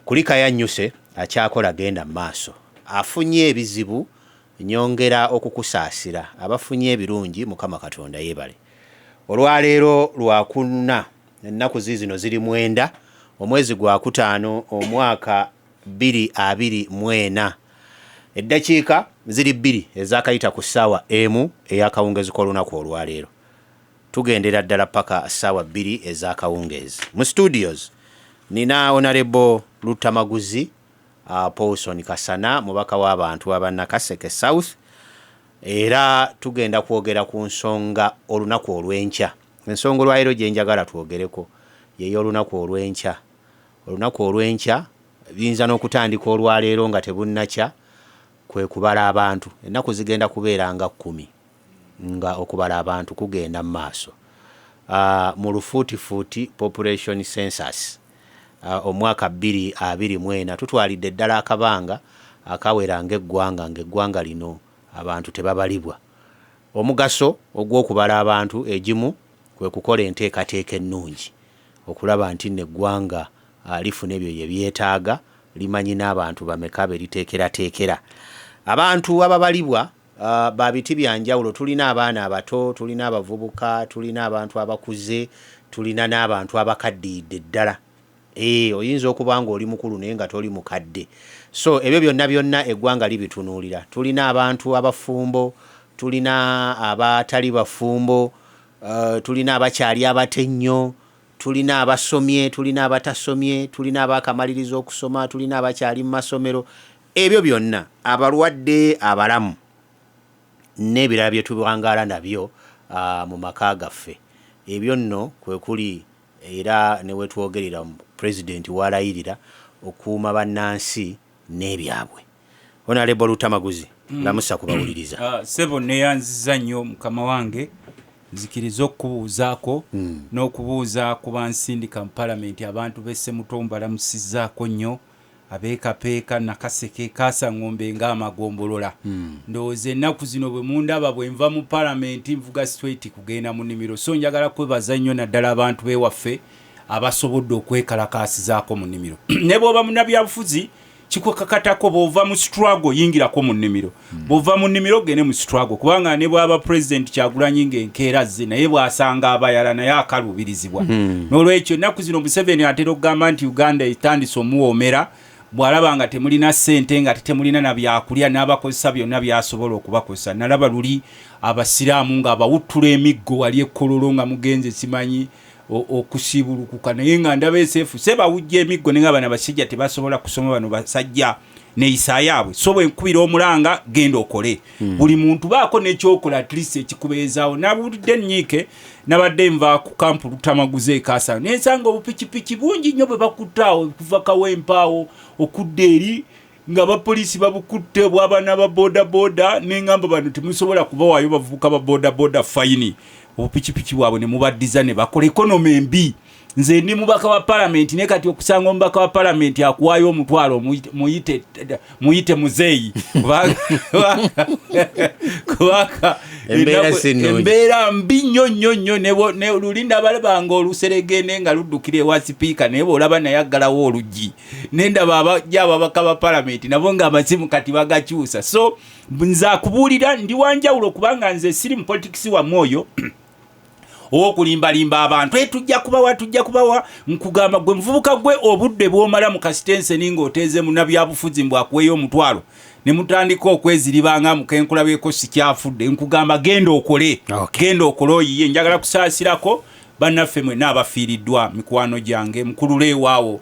kulika yannyuse akyakola genda maaso afunye ebizibu nyongera okukusaasira abafunye ebirungi Mukama Katonda yeebale. Olwaleero lwakuna ennaku zino ziri 9 omwezi gwa 5 omwaka 2024 eddakiika ziri 2 ezakayita ku ssaawa emu ey'akawungeezi k'olunaku olwaleero. Tugendera ddala paka ssaawa 2 ez'akawungeezi. Mu studios nina Honorable Lutamaguzi Paulson Kasana mubaka w'abantu aba Nakaseke South, era tugenda kwogera ku nsonga olunaku olw'enkya. Ensonga olwaleero gye njagala twogereko yeyo olunaku olw'enkya. Olunaku olw'enkya biyinza n'okutandika olwaleero nga tebunnakya kwe kubala abantu. Ennaku zigenda kubeera nga 10 nga okubala abantu kugenda mu maaso. Mu lufuutifuuti population census omwaka 2024 tutwalidde ddala akabanga akawera ng'eggwanga lino abantu tebabalibwa. Omugaso ogw'okubala abantu egimu kwe kukola enteekateeka ennungi okulaba nti n'eggwanga lifuna ebyo bye byetaaga, limanyi n'abantu bameka be liteekerateekera. Abantu ababalibwa ba biti bya njawulo. Tulina abaana abato, tulina abavubuka, tulina abantu abakuze, tulina n'abantu abakaddiyidde ddala. Oyinza okuba nga oli mukulu naye nga toli mukadde. So ebyo byonna eggwanga libitunuulira. Tulina abantu abafumbo, tulina abatali bafumbo, tulina abakyali abatennyo, tulina abasomye, tulina abatasomye, tulina abakamaliriza okusoma, tulina abakyali mu masomero. Ebyo byonna abalwadde, abalamu n'ebirala bye tubangaala nabyo mu maka gaffe. Ebyo nno kwe kuli era ne wetwogerera President walayirira okuuma bannansi n'ebyabwe. Honorable Lutamaguzi, lamusa kubawuliriza. Sebo neyanziza nnyo mukama wange, nzikiriza okubuuzaako n'okubuuza ku bansindika mu Parliament abantu b'esse Mutombo balamusizaako nnyo, abeekapeeka Nakaseke Kaasangombe ng'amagombolola. Ndowooza ennaku zino bwe mundaba bwe nva mu Parliament nvuga straight kugenda mu nnimiro. So njagala kwebaza nnyo naddala abantu b'ewaffe abasobodde okwekalakaasizaako mu nnimiro. Ne bw'oba munnabyabufuzi kikwekakatako bw'ova mu struggle yingirako mu nnimiro. Bw'ova mu nnimiro gende mu struggle, kubanga ne bw'aba President Kyagulanyi ng'enkeera ze naye bw'asanga abayala naye akaluubirizibwa. N'olwekyo ennaku zino Museveni atera okugamba nti Uganda etandise omuwoomera bw'alaba nga temulina ssente nga temulina na byakulya n'abakozesa byonna byasobola okubakozesa. Nalaba luli abasiraamu nga abawuttula emiggo wali ekkololo nga mugenze simanyi okusibulukuka, naye nga ndaba SF sebawujja emiggo nenga bana basajja tebasobola kusoma bano basajja neeyisa yaabwe. So bwe nkubira omulanga genda okole. Buli muntu baako n'ekyokola at least ekikubeezaawo. Nabulidde nnyiike nabadde nva ku kampu Lutamaguzi Kaasa nensanga obupikipiki bungi nnyo bwe bakuttaawo kuva Kawempaawo okudda eri nga bapoliisi babukutte bw'abaana ba boda n'engamba bano temusobola kubawaayo bavubuka ba boda fayini. Obupikipiki bwabwe ne mubaddiza ne bakola ekonomi embi. Nze ndi mubaka wa Parliament ne kati okusanga omubaka wa Parliament akuwaayo omutwalo muyite muzeeyi kubaka embeera mbi nnyo ne lulinda balabanga oluseregende nga luddukira ewa sipiika naye bw'olaba naye aggalawo oluggi nendaba abajja ababaka ba Parliament nabo nga amasimu kati bagakyusa. So nze akubuulira ndi wanjawulo kubanga nze siri mu politics wa mwoyo okulimbalimba abantu tujja kubawa nkugamba gwe mvubuka gwe obudde bw'omala mu kasitense ninga oteeze munnabyabufuzi mbwakuweyo omutwalo ne mutandika okweziribanga mukenkula beeko sikyafudde nkugamba genda okole. Genda okole oyiye. Njagala kusaasirako bannaffe mwenna abafiiriddwa mikwano gyange mukululeewaawo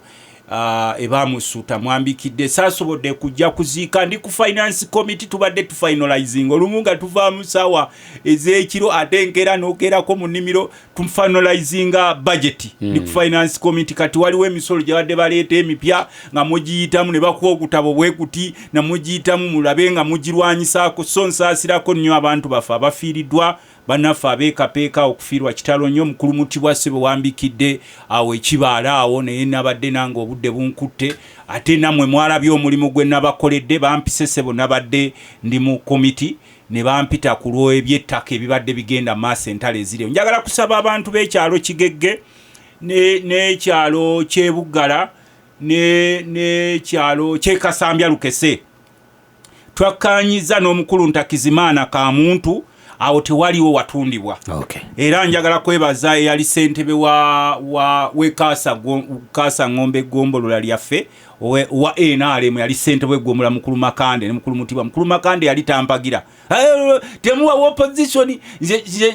ebamusuuta mwambikidde saasobodde kujja kuziika ndi ku finance committee tubadde tufinalizing olumu nga tuvaamu ssaawa ez'ekiro ate enkeera n'okeerako mu nnimiro tufinalizinga budget ndi ku finance committee. Kati waliwo emisolo gye badde baleeta emipya nga mugiyitamu ne bakuwa ogutabo bwe kuti na mugiyitamu mulabe nga mugirwanyisaako. So nsaasirako nnyo abantu baffe abafiiriddwa bannaffe abeekapeeka okufiirwa kitalo nnyo. Mukulu Mutibwa Ssebo wambikidde awo ekibaala awo naye nabadde nange obudde bunkutte ate nammwe mwalabye omulimu gwe nabakoledde. Bampise Ssebo nabadde ndi mu komiti ne bampita ku lw'ebyettaka ebibadde bigenda maaso entalo eziriwo. Njagala kusaba abantu b'ekyalo Kigegge n'ekyalo ky'Ebuggala ne kyalo kyekasambya Lukese twakkanyiza n'omukulu Ntakizimana ka muntu awo tewaliwo watundibwa. Okay. Era njagala kwebaza yali ssentebe wa Kasa Ngombe Gombolola lyaffe wa NRM yali ssentebe Gombola Mukulu Makande ne Mukulu Mutibwa. Mukulu Makande yali tampagira temuwa opposition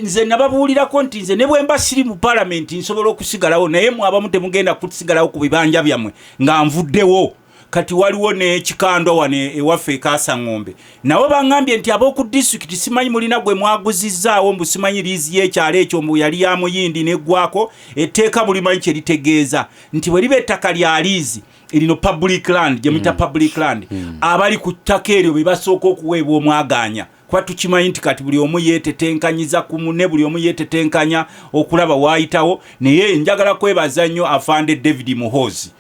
nze nababuulirako nti nze ne bwemba siri mu parliament nsobola okusigalawo naye mwabamu temugenda kusigalawo ku bibanja byammwe nga nvuddewo. Kati waliwo ne kikandwa wane ewaffe Kasa Ngombe nabo bangambye nti ab'oku district simanyi mulina gwe mwaguzizaawo mbu simanyi liizi y'ekyalo ekyo mbu yali ya muyindi neggwako etteeka mulimanyi kye litegeeza nti bwe liba ettaka lya liizi erino public land gye muyita public land abali ku ttaka eryo be basooka okuweebwa omwaganya kuba tukimanyi nti kati buli omu yeetetenkanyiza ku munne buli omu yeetetenkanya okulaba waayitawo naye njagala kwebaza nnyo afande David Muhoozi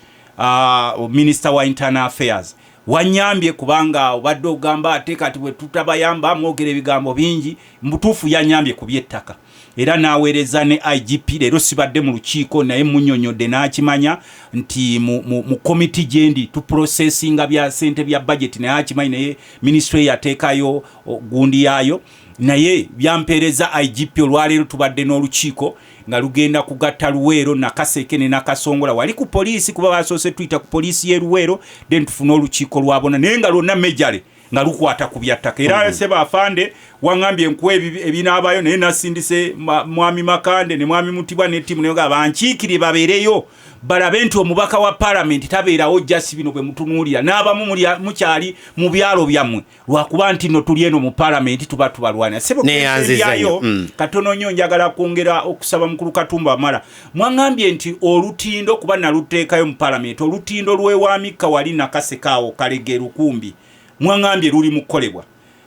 Minister wa Internal Affairs wanyambye kubanga obadde ogamba ate kati bwe tutabayamba mwogera ebigambo bingi mbutuufu yanyambye ku by'ettaka era n'aweereza ne IGP leero sibadde mu lukiiko naye munnyonnyodde n'akimanya nti mu komiti gyendi tuprocesinga bya ssente bya budget naye akimanyi naye ministry yateekayo gundi yaayo naye byampeereza IGP olwaleero tubadde n'olukiiko nga lugenda kugatta Luweero na Kaseke ne Nakasongola wali ku poliisi kuba basoose tuyita ku poliisi y'e Luweero then tufuna olukiiko lwabona naye nga lwonna mejale nga lukwata ku byattaka era seba afande wangambye nkuwa ebinaabayo naye nasindise mwami Makande ne mwami Mutibwa ne ttiimu naye nga bankiikire babeereyo balabe nti omubaka wa parliament tabeerawo jasi bino bwe mutunuulira n'abamu mukyali mu byalo byammwe lwakuba nti no tuli eno mu parliament tuba tubalwanira sebo katono nnyo njagala kwongera okusaba mukulu Katumba Amala mwangambye nti olutindo kuba naluteekayo mu parliament olutindo lw'ewamika wali Nakasekawo Kalege Lukumbi mwangambye luli mukolebwa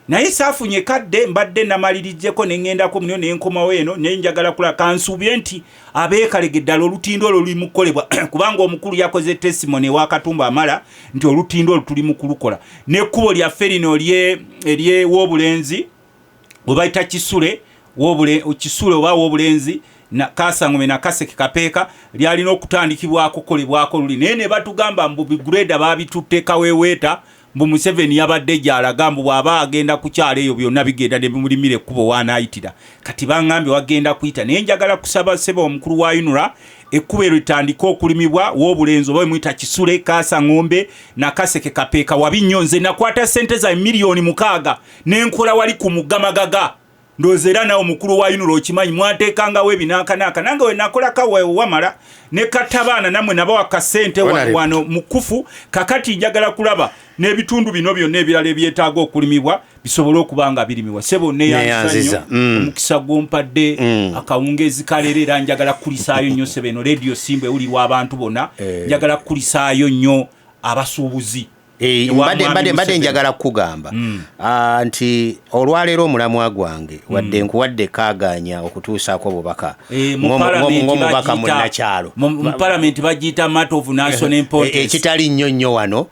naye saafunye kadde mbadde namalirijjeko nengendako munyo nenkomawo eno nenjagala kula kansuubye nti abeekalege ddala olutindo olwo luli mukolebwa kubanga omukulu yakoze testimony wa Katumba Amala nti olutindo olwo tuli mukulukola nekkubo lyaffe lino ery'obulenzi bwe bayita Kisule oba w'obulenzi na Kasa Ngombe na Kaseke Kapeeka lyalina okutandikibwako kolebwako luli naye ne batugamba mbu bigureda babitutteka weeweeta mbu Museveni yabadde gy'alaga mbu bw'aba agenda ku kyalo eyo byonna bigenda ne bimulimira ekkubo w'anaayitira kati bangambye wagenda kuyita naye njagala kusaba ssebo omukulu wa UNRA ekkubo eryo litandika okulimibwa w'obulenzi oba bwemuyita Kisule Kasa Ngombe na Kaseke Kapeeka wabi nnyo nze nakwata ssente za miliyoni 6 n'enkola wali ku Mugamagaga ndowooza era nawe omukulu wa UNRA okimanyi mwateekangawo ebinaakanaaka nange we nakolaka wamala ne Katabaana nammwe nabawa kasente wano mukufu kakati njagala kulaba n'ebitundu bino byonna ebirala ebyetaaga okulimibwa bisobole okuba nga birimibwa sebo neyanziza omukisa gwompadde akawungeezi kalere era njagala kukulisaayo nnyo sebo eno radio Simba ewulirwa abantu bonna njagala kukulisaayo nnyo abasuubuzi mbadde njagala kukugamba nti olwaleero omulamwa gwange wadde nkuwadde kaaganya okutuusaako obubaka ng'omubaka munnakyalo mu parliament bagiyita matter of national importance ekitali nnyo wano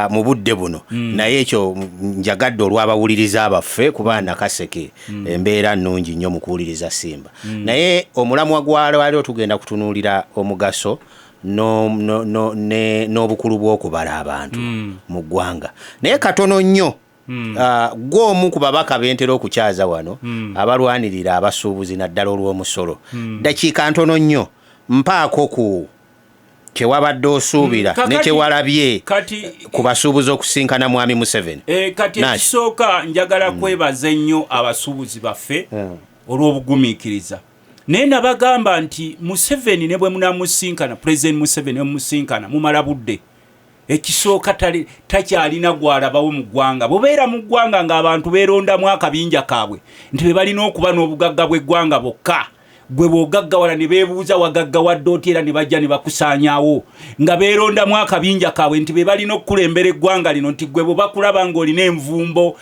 mu budde buno naye ekyo njagadde olw'abawuliriza abaffe kuba Nakaseke embeera nnungi nnyo mu kuwuliriza Simba naye omulamwa gwalwaleero tugenda kutunuulira omugaso n'obukulu bw'okubala abantu mu ggwanga naye katono nnyo gw'omu ku babaka bentera okukyaza wano abalwanirira abasuubuzi naddala olw'omusolo dakiika ntono nnyo mpaako ku kyewabadde osuubira ne kyewalabye ku basuubuzi okusinkana mwami Museveni kati ekisooka njagala kwebaza ennyo abasuubuzi baffe olw'obugumiikiriza naye nabagamba nti Museveni ne bwe munamusinkana President Museveni ne musinkana mumala budde ekisooka takyalina gwalabawo mu ggwanga bubeera mu ggwanga ng'abantu beerondamu akabinja kaabwe nti be balina okuba n'obugagga bw'eggwanga bwokka gwe bw'ogaggawala ne beebuuza wagaggawadde oti era ne bajja ne bakusaanyaawo nga beerondamu akabinja kaabwe nti be balina okukulembera eggwanga lino nti gwe bwe bakulaba ng'olina envumbo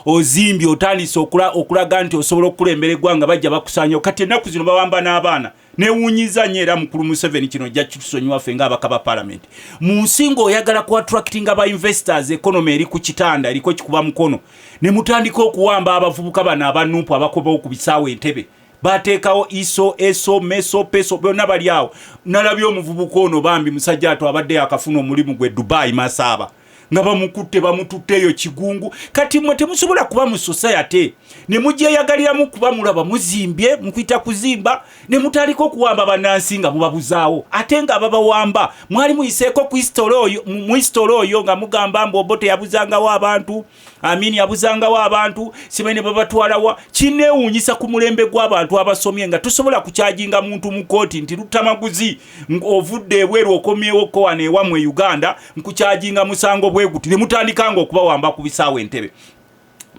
ozimbye otandise okulaga nti osobola okukulembera eggwanga bajja bakusaanyaawo kati ennaku zino bawamba n'abaana newunyiza nnyo era mukulu Museveni kino jja kitusonyiwa ffe ng'abaka ba parliament mu nsi ng'oyagala ku attractinga ba investors economy eri ku kitanda eriko kikuba mukono ne mutandika okuwamba abavubuka bano abanuupu abakobawo ku bisaawo entebe bateekawo iso eso meso peso byonna bali awo. Nalabye omuvubuka ono bambi musajja ato abadde akafuna omulimu gwe Dubai Masaba nga bamukutte bamututteeyo kigungu. Kati mwe temusobola kuba mu society ne mugyeyagaliramu kuba mulaba muzimbye mukwita kuzimba ne mutaliko kuwamba bannansi nga mubabuzaawo ate nga babawamba mwali muyiseeko ku history oyo nga mugamba mbu teyabuzangawo abantu Amini yabuzangawo abantu simene babatwalawa. Kineewuunyisa ku mulembe gw'abantu abasomye nga tusobola kukyajinga muntu mu kooti nti lutamaguzi ovudde ebweru okomyewo ko wane wamwe Uganda nkukyajinga musango bweguti ne mutandikanga okubawamba ku bisaawo entebe.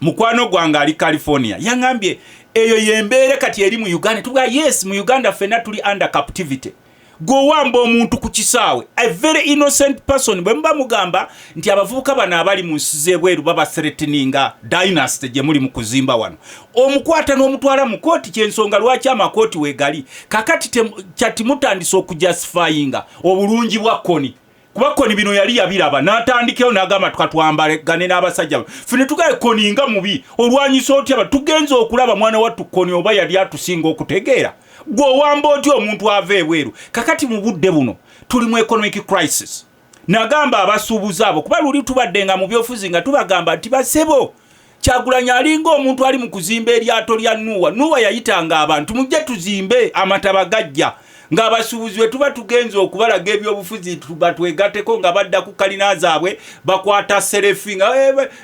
Mukwano gwange ali California yangambye eyo yembeere kati eri mu Uganda. Tuga yes mu Uganda fena tuli under captivity. Go wamba omuntu ku kisaawe a very innocent person bwe mba mugamba nti abavubuka bana abali mu nsize bweru baba threateninga dynasty gye muli mu kuzimba wano omukwata n'omutwala mu kooti kyensonga lwaki amakooti wegali kakati kyati mutandisa okujustifyinga obulungi bwa koni kuba koni bino yali yabiraba n'atandikeyo n'agamba tukatwambale gane n'abasajja fune tugaye koni nga mubi olwanyisa otya tugenza okulaba mwana wattu koni oba yali atusinga okutegeera gwo wamba otyo omuntu ave ebweru. Kakati mu budde buno tuli mu economic crisis. Nagamba abasuubuzi abo kuba luli tubadde nga mu byofuzi nga tubagamba nti basebo Kyagulanyi alinga omuntu ali mu kuzimba eryato lya Nuwa yayitanga abantu mujje tuzimbe amataba gajja nga abasuubuzi we tuba tugenza okubalaga ebyobufuzi tubatwegateko nga badda ku kalina zaabwe bakwata serefi nga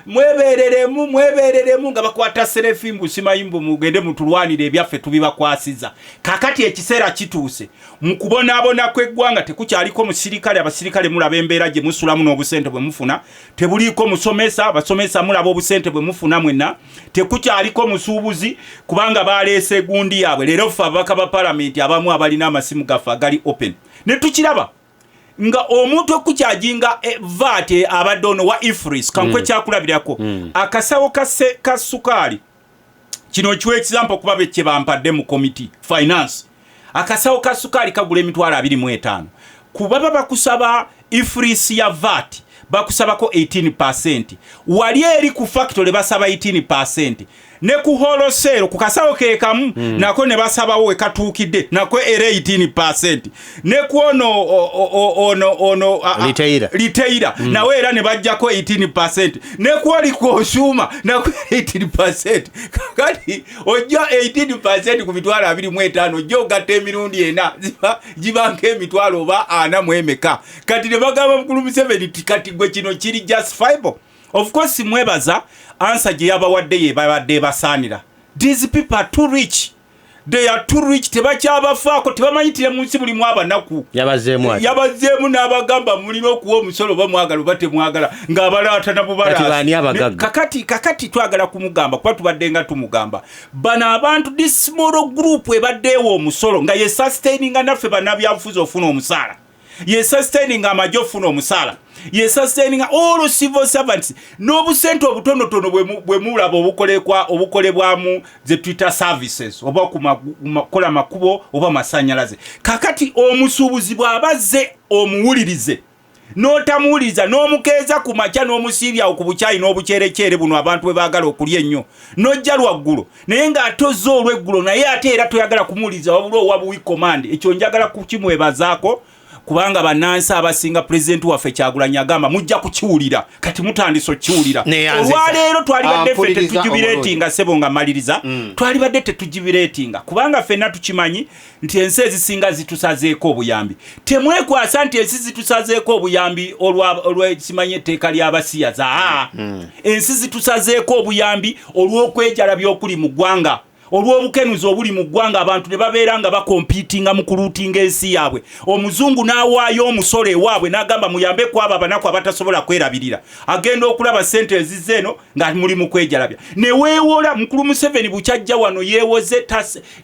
mwebereremu nga bakwata serefi mbusimayimbu mugende mutulwanire ebyaffe tubibakwasiza. Kakati ekiseera kituuse mu kubonaabona kw'eggwanga tekukyaliko musirikale abasirikale mulaba embeera gye musulamu n'obusente bwe mufuna tebuliiko musomesa abasomesa mulaba obusente bwe mufuna mwenna tekukyaliko musuubuzi kubanga baleese gundi yaabwe leero ffe ababaka ba palamenti abamu abalina amasimu gaffe agali open ne tukiraba nga omuntu okukyajinga VAT abadde ono wa Ifris kankwe kyakulabirako akasawo ka sukaali kino kiwe example kuba becce bampadde mu committee finance akasawo ka sukaali kagula emitwalo 25 kuba baba kusaba Ifris ya VAT bakusabako 18% wali eri ku factory basaba 18% ne ku wholesale ku kasawo kekamu nako ne basabawo ekatuukidde nako era 18% ne ku ono retailer nawe era ne bajjako 18% ne ku ali consumer nako 18% kati ojja 18% ku mitwalo 25 ojja ogatta emirundi ena jibanke emitwalo oba ana mwemeka kati ne bagamba mukulu Museveni kati gwe kino kiri justifiable. Of course mwebaza answer gye yabawadde ye babadde basanira. These people are too rich. They are too rich tebakyabafaako tebamanyitire mu nsi mulimu abanaku yabazeemu n'abagamba mulina okuwa omusolo bamwagala bate mwagala ng'abalaata nabo balaata kakati twagala kumugamba kuba tubadde nga tumugamba bano abantu this small group ebaddeewo omusolo nga ye sustaininga naffe bannabyabufuzi ofuna omusaala ye sustaininga amajjo ofuna omusaala ye sustaining all civil servants n'obusente obutonotono bwe mulaba obukolebwamu ze Twitter services oba kumakola makubo oba masanyalaze. Kakati omusuubuzi bw'abazze omuwulirize n'otamuwuliriza n'omukeeza ku makya n'omusiibya okubukyayi n'obucerekyere buno abantu bwe baagala okulya ennyo n'ojja lwaggulo naye ng'atozza olw'eggulo naye ate era toyagala kumuwuliriza wabula owa buwi command ekyo njagala kukimwebazaako kubanga bannansi abasinga president waffe Kyagulanyi agamba mujja kukiwulira kati mutandiso kiwulira olwaleero twali badde ffe tetujubireetinga sebo nga maliriza twali badde tetujubireetinga kubanga ffenna tukimanyi nti ensi ezisinga zitusazeeko obuyambi temwekwasa nti ensi zitusazeeko obuyambi olw'ekimanyi etteeka ly'abasiyaza ensi zitusazeeko obuyambi olw'okwejalabya okuli mu ggwanga olw'obukenuzi obuli mu ggwanga abantu ne babeera nga bakompiitinga mu kuluutinga ensi yaabwe omuzungu n'awaayo omusolo ewaabwe n'agamba muyambe kwabo abanaku abatasobola kwerabirira agenda okulaba ssente ezizze eno nga muli mu kwejalabya ne weewola mukulu Museveni bukyajja wano yeewoze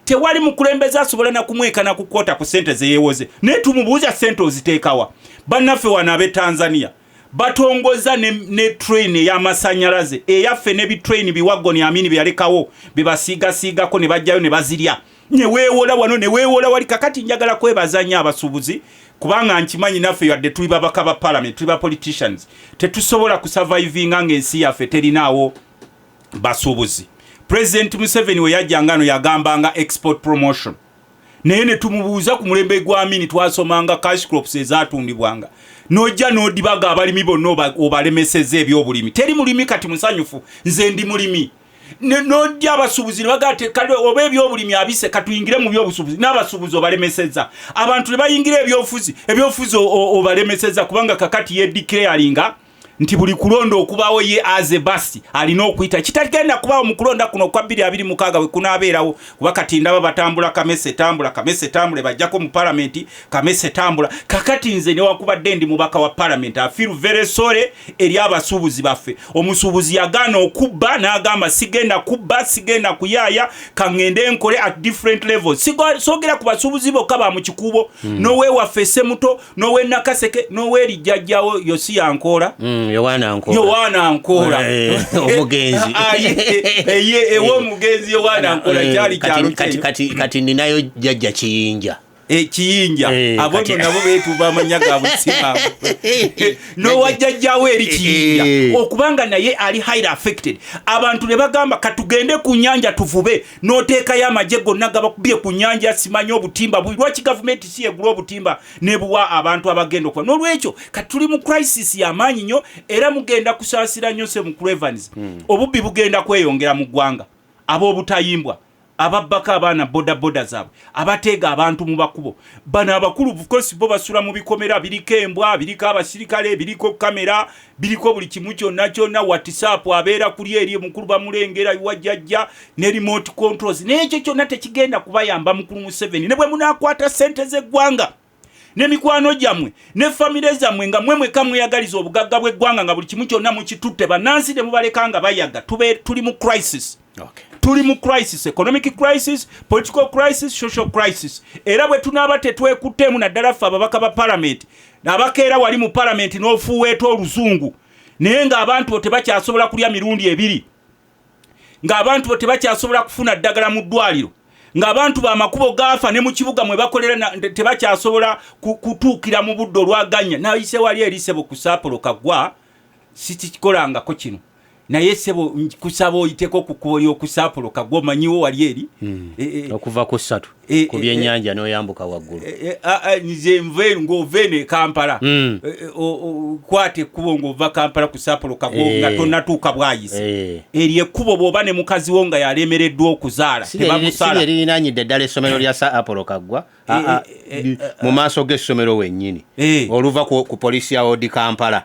tewali mukulembeze asobola na kumweka na kukoota ku ssente ze yeewoze naye tumubuuza ssente oziteekawa bannaffe wano ab'e Tanzania batongoza ne train y'amasanyalaze eyaffe ne bitrain biwagoni amini byalekawo bibasiigasiigako ne bajjayo ne bazirya ne weewola wano ne weewola wali kakati njagala kwebazanya abasuubuzi kubanga nkimanyi naffe yadde tuli babaka ba parliament tuli ba politicians tetusobola kusurvivinga ng'ensi yaffe terinaawo basuubuzi President Museveni we yajjangano yagambanga export promotion naye ne tumubuuza ku mulembe gwa Amini twasomanga cash crops ezatundibwanga nojja n'odibaga abalimi bonna obalemeseza ebyobulimi teri mulimi kati musanyufu nze ndi mulimi nojja abasuubuzi ne bagate kale oba ebyobulimi abise katuyingire mu byobusuubuzi n'abasuubuzi obalemeseza abantu ne bayingira ebyofuzi obalemeseza kubanga kakati yedeclaringa nti buli kulonda okubawo ye aze basi alina okuyita kitagenda kubawo mu kulonda kuno kwa 2026 we kunaabeerawo kuba kati ndaba batambula kamese tambule bajjako mu parliament kamese tambula kakati nze ne wakubadde ndi mubaka wa parliament I feel very sorry eri abasuubuzi baffe omusuubuzi yagaana okubba n'agamba sigenda kuyaaya kangende nkole at different levels sogera ku basuubuzi bokka ba mu kikubo nowe waffe Ssemuto nowe Nakaseke nowe Lijjajjawo Yosia Ankora Yohana Ankora omugenzi ewo mugenzi Yohana Ankora kyali kyalo kati ninayo jjajja Kiyinja Kiyinja abono nabo betuba amanya ga busima no wajjajjawo eri Kiyinja okubanga naye ali highly affected abantu ne bagamba katugende ku nyanja tuvube noteeka y'amagye gonna gabakubye ku nyanja simanyi obutimba lwaki government si egula obutimba nebuwa abantu abagenda okuba n'olwekyo kati tuli mu crisis y'amaanyi nnyo era mugenda kusaasira nnyo se mu Evans obubbi bugenda kweyongera mu ggwanga ab'obutayimbwa ababbaka abaana boda zaabwe abateega abantu mu bakubo bano abakulu of course bo basula mu bikomera biriko embwa biriko abasirikale biriko kamera biriko buli kimu kyonna WhatsApp abeera kuli eri mukulu bamulengera wajjajja ne remote controls n'ekyo kyonna tekigenda kubayamba mukulu Museveni ne bwe munaakwata sente z'eggwanga ne mikwano gyammwe ne famire zammwe nga mmwe kamweyagaliza obugagga bw'eggwanga nga buli kimu kyonna mukitutte bannansi ne mubaleka nga bayaga tuli mu crisis. Okay. Tuli mu crisis, economic crisis, political crisis, social crisis. Era bwe tunaaba tetwekuttemu naddala ffe ababaka ba parliament n'abakeera wali mu parliament n'ofuweeta oluzungu naye ng'abantu bo tebakyasobola kulya mirundi ebiri ng'abantu bo tebakyasobola kufuna ddagala mu ddwaliro ng'abantu b'amakubo gaafa ne mu kibuga mwe bakolera tebakyasobola kutuukira mu budde olwaganya nayise wali erisebo ku Saapolo Kaggwa sikikolangako kino naye sebo kusaba oyiteko kukoli okusapolo Kaggwa manyiwo wali eri okuva ku 3 ku byennyanja n'oyambuka waggulu nze ngovene Kampala kwate kubo ngova Kampala ku Saapolo Kaggwa nga tonnatuuka bwayise eri ekkubo bw'oba ne mukazi wo nga yalemereddwa okuzaala tebamusala erinaanyidde ddala essomero lya Saapolo Kaggwa mu maaso g'essomero wennyini oluva ku poliisi ya Odi Kampala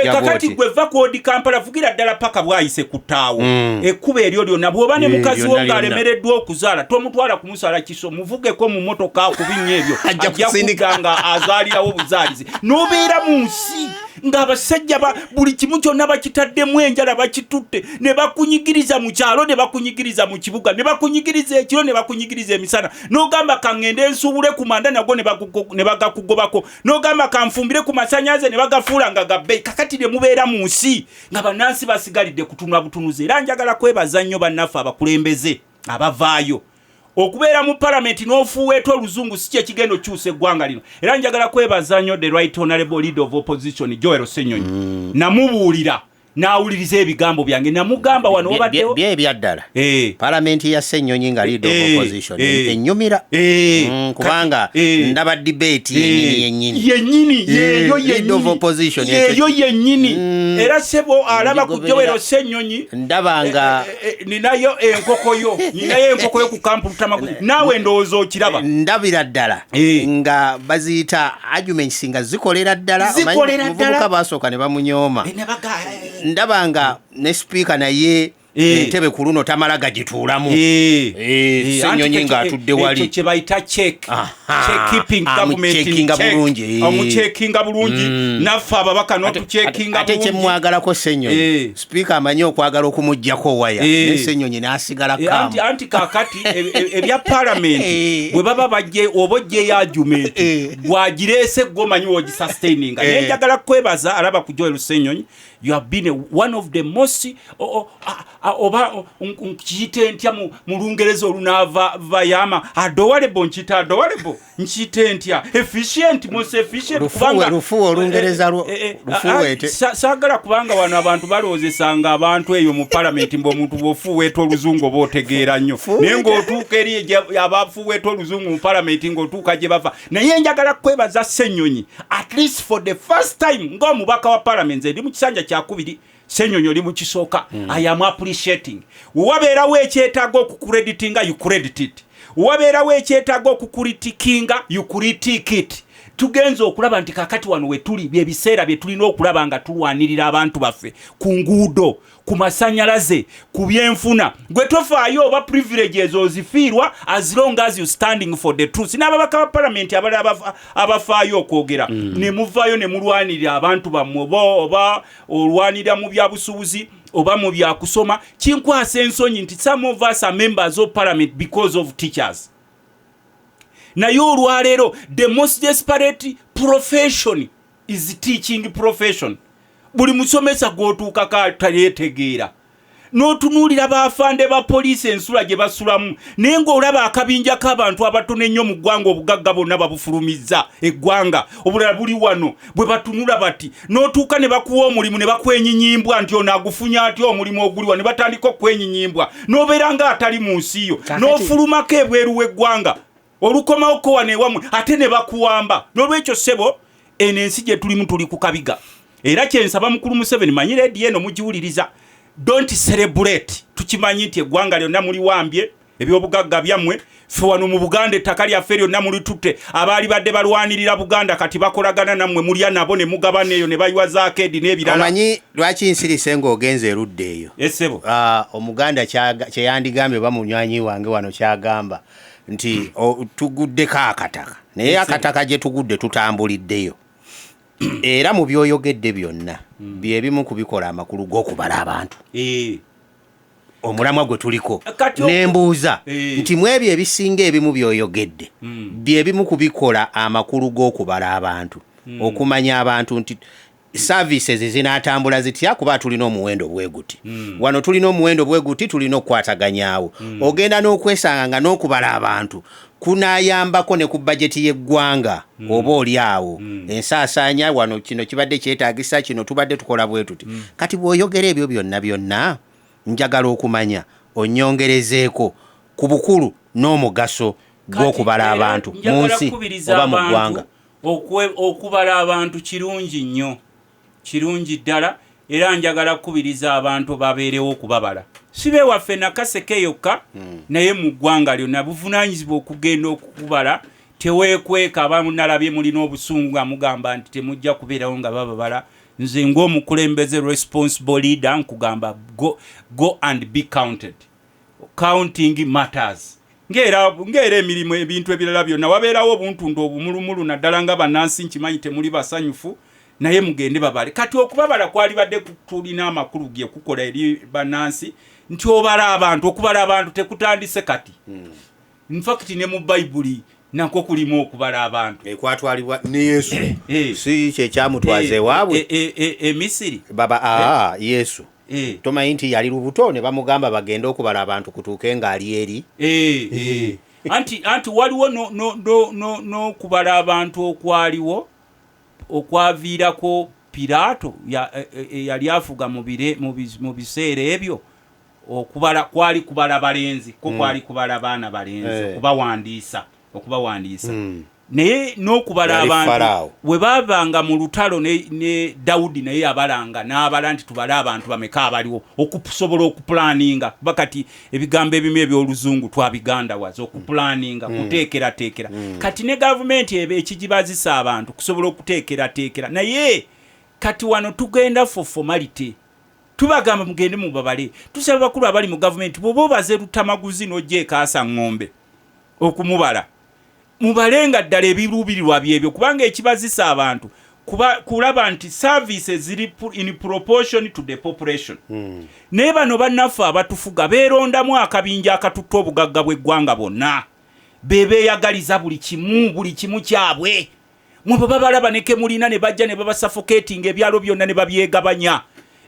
kakati gweva ku Odi Kampala vugira ddala paka bwayise kutaawo ekkuba eryo lyonna bw'oba ne mukazi wo ng'alemereddwa okuzaala tomutwala kumusala kiso muvugeko mu motoka ku binnya ebyo ajja kuganga azaalirawo buzaalizi n'obeera mu nsi ng'abasajja buli kimu kyonna bakitaddemu enjala bakitutte ne bakunyigiriza mu kyalo ne bakunyigiriza mu kibuga ne bakunyigiriza ekiro ne bakunyigiriza emisana n'ogamba kangende nsuubule ku manda nago ne bagakugobako n'ogamba kanfumbire ku masanyaze ne bagafuula nga gabbe kakati ne mubeera mu nsi nga bannansi basigalidde kutunula butunuzi era njagala kwebaza nnyo bannaffe abakulembeze abavaayo okubeera mu parliament n'ofuweeta oluzungu si kyekigendo kyusa eggwanga lino era njagala kwebaza nnyo the right honorable leader of opposition Joel Ssenyonyi namubuulira n'awuliriza ebigambo byange namugamba wano obaddewo bye byaddala parliament ya Ssenyonyi nga leader of opposition ennyumira kubanga ndaba debate yennyini leader of opposition yeyo yennyini era sebo alaba ku Joel Ssenyonyi ndabanga ninayo enkoko yo ku kampu tamagu nawe ndowooza okiraba ndabira ddala nga baziyita arguments nga zikolera ddala muvubuka basooka ne bamunyooma ndabanga ne speaker naye entebe ku luno tamala gagituulamu Ssenyonyi ng'atudde wali ekyo kye bayita omucekinga bulungi naffe ababaka n'otucekinga ate kyemwagalako Ssenyonyi speaker amanyi okwagala okumuggyako waya ne Ssenyonyi n'asigala kaamu anti kakati ebya parliament bwe baba bajje oba ojjeyo argument gwagireese gwomanyi wogisustaininga naye njagala kwebaza alaba ku Joel Ssenyonyi you have been one of the most oba nkiyite ntya mu Lungereza olunava vayama adorable nkiyita adorable nkiyite ntya efficient most efficient kubanga rufuwe Olungereza rufuwe sagala kubanga wano abantu baloozesanga abantu eyo mu parliament mbo omuntu bwofuweeta oluzungu oba otegeera nnyo naye ng'otuuka eri abafuweeta oluzungu mu parliament ng'otuuka gye bava naye njagala kwebaza Ssenyonyi at least for the first time ng'omubaka wa parliament ndi mu kisanja kyakubiri Ssenyonyi oli mu kisooka I am appreciating wabeerawo ekyetaaga okukreditinga you credit it wabeerawo ekyetaaga okukritikinga you critique it tugenza okulaba nti kakati wano wetuli byebiseera bye tulina okulaba nga tulwanirira abantu baffe ku nguudo ku masanyalaze ku byenfuna gwe tofaayo oba privileges ozifiirwa as long as you standing for the truth n'ababaka ba parliament abala abafaayo okwogera ne muvaayo ne mulwanirira abantu bammwe oba olwanirira mu byabusuubuzi oba mu byakusoma kinkwasa ensonyi nti some of us are members of parliament because of teachers naye olwaleero the most desperate profession is teaching profession buli musomesa gw'otuukako taleetegeera n'otunuulira baafande ba poliisi ensula gye basulamu naye ng'olaba akabinja k'abantu abatono ennyo mu ggwanga obugagga bonna babufulumizza eggwanga obulala buli wano bwe batunula bati n'otuuka ne bakuwa omulimu ne bakwenyinyimbwa nti ono agufunya atya omulimu oguliwa ne batandika okwenyinyimbwa n'obeera nga atali mu nsi yo n'ofulumako ebweru w'eggwanga olukomawo ko wane wamwe ate ne bakuwamba n'olwekyo ssebo eno ensi gye tulimu tuli ku kabiga era kyensaba mukulu Museveni manyi leedi eno mugiwuliriza don't celebrate tukimanyi nti eggwanga lyonna muliwambye ebyobugagga byammwe ffe wano mu Buganda ettaka lyaffe lyonna mulitutte abaali badde balwanirira Buganda kati bakolagana nammwe mulya nabo ne mugabana eyo ne bayiwazaako edi n'ebirala omanyi lwaki nsirise ng'ogenza erudde eyo esebo omuganda kyeyandigambye oba munywanyi wange wano kyagamba nti tuguddeko akataka naye akataka gye tugudde tutambuliddeyo era mu byoyogedde byonna byebimu kubikola amakulu g'okubala abantu omulamwa gwe tuliko nembuuza nti mu ebyo ebisinga ebimu byoyogedde byebimu kubikola amakulu g'okubala abantu okumanya abantu nti services zinatambula zitya kuba tulina omuwendo bweguti wano tulina omuwendo bweguti tulina okukwataganyaawo ogenda n'okwesanga nga n'okubala abantu kunayambako ne ku bajeti y'eggwanga oba oli awo ensaasaanya wano kino kibadde kyetaagisa kino tubadde tukola bwe tuti kati bw'oyogera ebyo byonna njagala okumanya onyongerezeeko ku bukulu n'omugaso gw'okubala abantu mu nsi oba mu ggwanga okubala abantu kirungi ddala era njagala kukubiriza abantu babeerewo okubabala sibe waffe nakaseke yokka naye mu ggwanga lyonna buvunaanyizibwa okugenda okukubala teweekweka abamu nalabye mulina obusungu amugamba nti temujja kubeerawo nga bababala nze ng'omukulembeze responsible leader nkugamba go and be counted counting matters ng'era emirimu ebintu ebirala byonna wabeerawo obuntundu obumulumulu naddala nga bannansi nkimanyi temuli basanyufu naye mugende babale kati okubabala kwali badde tulina amakulu ge kukola eri bannansi nti obala abantu okubala abantu tekutandise kati in fact ne mu Bayibuli nako kulimu okubala abantu ekwatwalibwa ne Yesu si kyekyamutwaze waabwe Misiri baba Yesu tomanyi nti yali lubuto ne bamugamba bagende okubala abantu kutuuke ng'ali eri anti waliwo n'okubala abantu okwaliwo okwaviirako Piraato yali afuga mu biseera ebyo kwali kubala balenzi kwali kubala baana balenzi okubawandiisa naye n'okubala abantu bwe baavanga mu lutalo ne Dawudi naye yabalanga n'abala nti tubale abantu bameka abaliwo okusobola okupulaninga kuba kati ebigambo ebimu eby'oluzungu twabigandawaza okupulaninga kuteekerateekera kati ne gavumenti ekigibazisa abantu kusobola okuteekerateekera naye kati wano tugenda for formality tubagamba mugende mubabale tusaba bakulu abali mu gavumenti bw'oba obaze lutamaguzi n'ojja ekaasa ng'ombe okumubala mubalenga ddala ebiruubirirwa byebyo kubanga ekibazisa abantu kulaba nti services ziri in proportion to the population naye bano bannaffe abatufuga beerondamu akabinja akatutta obugagga bw'eggwanga bonna bebeeyagaliza buli kimu kyabwe mwe bwe babalaba ne ke mulina ne bajja ne babasuffocating ebyalo byonna ne babyegabanya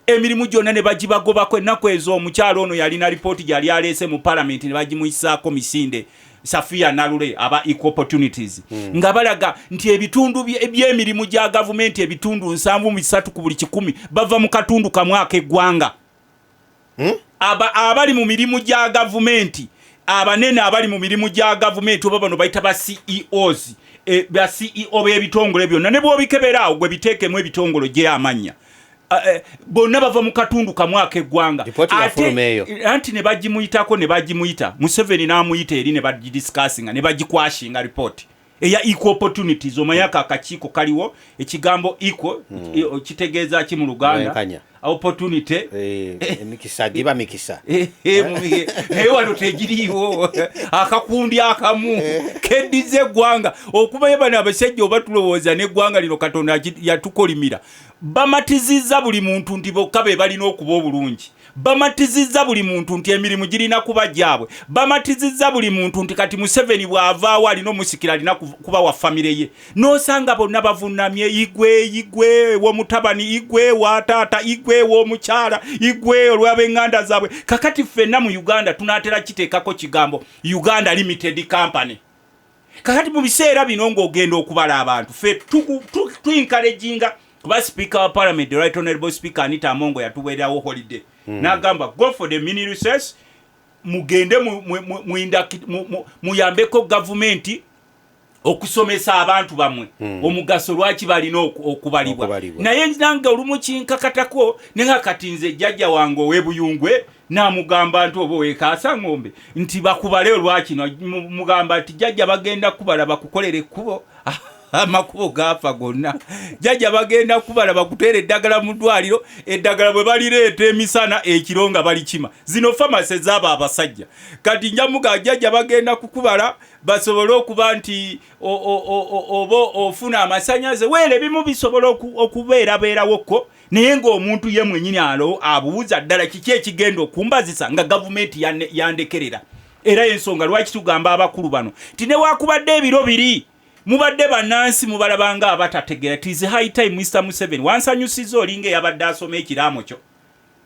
emirimu gyonna ne bagibagobako ennaku ezo omukyalo ono yalina lipooti gyali aleese mu parliament ne bagimuyisaako misinde Safia Nalule aba equal opportunities nga balaga nti ebitundu by'emirimu gya gavumenti ebitundu 73 ku buli 100 bava mu katundu kamwaka eggwanga abali mu mirimu gya gavumenti abanene abali mu mirimu gya gavumenti oba bano bayita ba CEOs ba CEO b'ebitongole byonna ne bw'obikebera gwe biteekemu ebitongolo gye amanya bonna bava mu katundu kamwaka eggwanga anti ne bagimuyitako ne bagimuyita Museveni n'amuyita eri ne bagidiscussinga ne bagikwashinga report eya equal opportunities omayaka akakiiko kaliwo ekigambo equal kitegeeza ki mu Luganda opportunity mikisa giba mikisa wano tegiriiwo akakundi akamu keddize eggwanga okuba yebana abasajja oba tulowooza n'eggwanga lino Katonda yatukolimira bamatizizza buli muntu nti bokka be balina okuba obulungi bamatizizza buli muntu nti emirimu girina kuba gyabwe bamatizizza buli muntu nti kati Museveni bw'avaawo alina omusikira alina kuba wa famire ye n'osanga bonna bavunnamye igwe w'omutabani igwe wa taata igwe w'omukyala igwe olw'ab'eŋŋanda zaabwe kakati ffenna mu Uganda tunaatera kiteekako kigambo Uganda Limited Company kakati mu biseera bino ng'ogenda okubala abantu ffe tu-encouraginga kuba Speaker wa Parliament the Right Honorable Speaker Anita Amongo yatuweerawo holiday n'agamba go for the mini recess mugende muyambeko gavumenti okusomesa abantu bamwe omugaso lwaki balina okubalibwa naye nange olumu kinkakatako nenga katinze jjajja wange ow'ebuyungwe namugamba nti oba wekaasa ng'ombe nti bakubale olwaki mugamba nti jjajja bagenda kubala bakukolere ekkubo amakubo gaafa gonna jjajja bagenda kubala bakuteera eddagala mu ddwaliro eddagala bwe balireeta emisana ekiro nga balikima zino famasi zaaba abasajja kati njamuga jjajja bagenda kukubala basobole okuba nti oba ofuna amasanyaze weere bimu bisobola okubeerabeerawokko naye ng'omuntu ye mwenyini abuuza ddala kiki ekigenda okumbazisa nga gavumenti yandekerera era ensonga lwaki tugamba abakulu bano ti newakubadde ebiro biri mubadde bannansi mubalabanga abatategera it is high time Mr. Museveni wansanyusiza olinga yabadde asoma ekiraamo kyo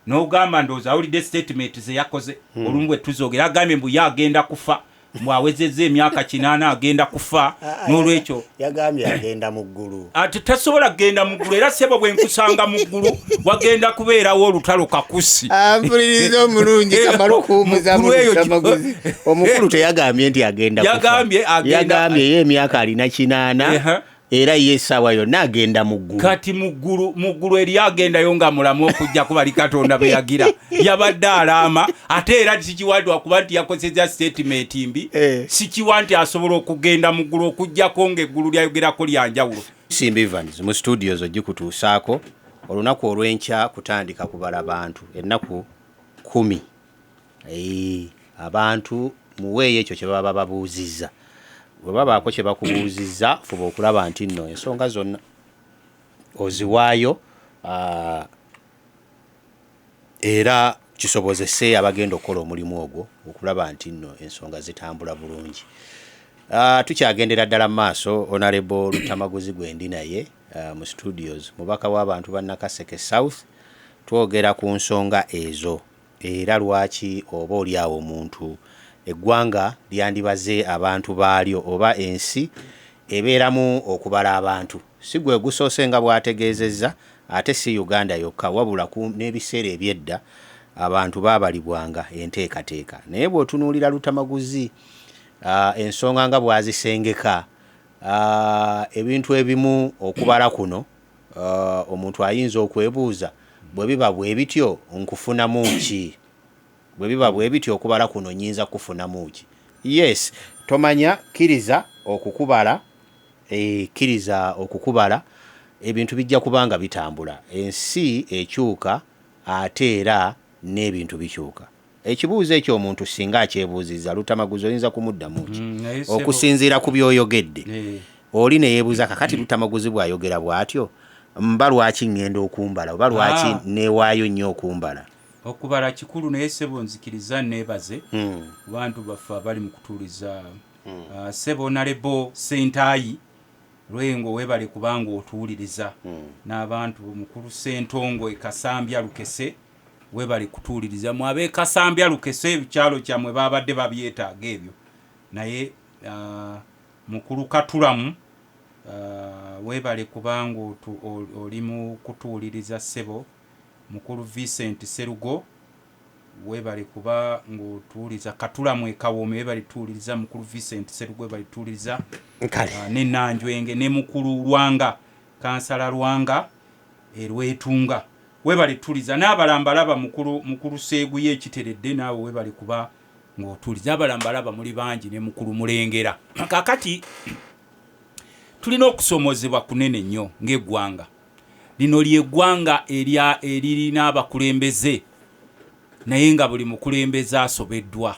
n'ogamba ndowooza awulidde statement ze yakoze olumu bwe tuzogera agambye mbu ye agenda kufa mwawezezza emyaka 8 agenda kufa n'olwekyo yagambye agenda mu ggulu ate tasobola kugenda mu ggulu era sebo bwe nkusanga mu ggulu wagenda kubeerawo olutalo kakusi ampuliriza omulungi kamala okuwumuza mu Lutamaguzi omukulu teyagambye nti agenda kufa yagambye ye emyaka alina 8 era ye essaawa yonna agenda mu ggulu kati mu ggulu eri agendayo nga mulamu okujja kuba li Katonda be yagira yabadde alaama ate era sikiwadwa kuba nti yakozeza statement mbi sikiwa nti asobola okugenda mu ggulu okujjako ng'eggulu lyayogerako lyanjawulo Simba Evans mu studios ogikutuusaako olunaku olw'enkya kutandika kubala abantu ennaku 10 abantu muweeyo ekyo kye baba babuuzizza bwe babaako kye bakubuuzizza fuba okulaba nti nno ensonga zonna oziwaayo era kisobozese abagenda okukola omulimu ogwo okulaba nti nno ensonga zitambula bulungi. Tukyagendera ddala mu maaso Honorable Lutamaguzi gwendi naye mu studios mubaka w'abantu ba Nakaseke South twogera ku nsonga ezo era lwaki oba oli awo omuntu eggwanga lyandibaze abantu baalyo oba ensi ebeeramu okubala abantu si gwe gusoose nga bw'ategeezezza ate si Uganda yokka wabula n'ebiseera ebyedda abantu baabalibwanga enteekateeka naye bw'otunuulira Lutamaguzi ensonga nga bwazisengeka ebintu ebimu okubala kuno omuntu ayinza okwebuuza bwe biba bwe bityo nkufunamu ki bwe biba bwe bityo okubala kuno nyinza kufunamu ki yes tomanya kiriza okukubala ebintu bijja kubanga bitambula ensi ekyuka ate era n'ebintu bikyuka ekibuuzo ekyo omuntu singa akyebuuzizza Lutamaguzi oyinza kumuddamu ki okusinziira ku byoyogedde oli ne yeebuuza kakati Lutamaguzi bw'ayogera bw'atyo mba lwaki ngenda okumbala oba lwaki neewaayo nnyo okumbala okubala kikulu naye sebo nzikiriza neebaze bantu baffe abali mu kutuuliza sebo Honorable Sentaayi Lwengo webale kubanga otuuliriza n'abantu mukulu Ssentongo Kasambya Lukese webale kutuuliriza mwabe Kasambya Lukese ebikyalo kyamwe babadde babyetaaga ebyo naye mukulu Katulamu webale kubanga oli mu kutuuliriza ssebo mukulu Vincent Serugo webale kuba ng'otuuliza Katulamu Ekawome webale tuuliriza mukulu Vincent Serugo webale tuuliriza ne Nanjwenge ne mukulu Lwanga Kansala Lwanga Lwetunga webale tuuliza n'abalambalaba mukulu Seguye Ekiteredde naawe webale kuba ng'otuuliza abalambalaba muli bangi ne mukulu Mulengera. Kakati tulina okusomozebwa kunene nnyo ng'eggwanga lino ly'eggwanga eririna abakulembeze naye nga buli mukulembeze asobeddwa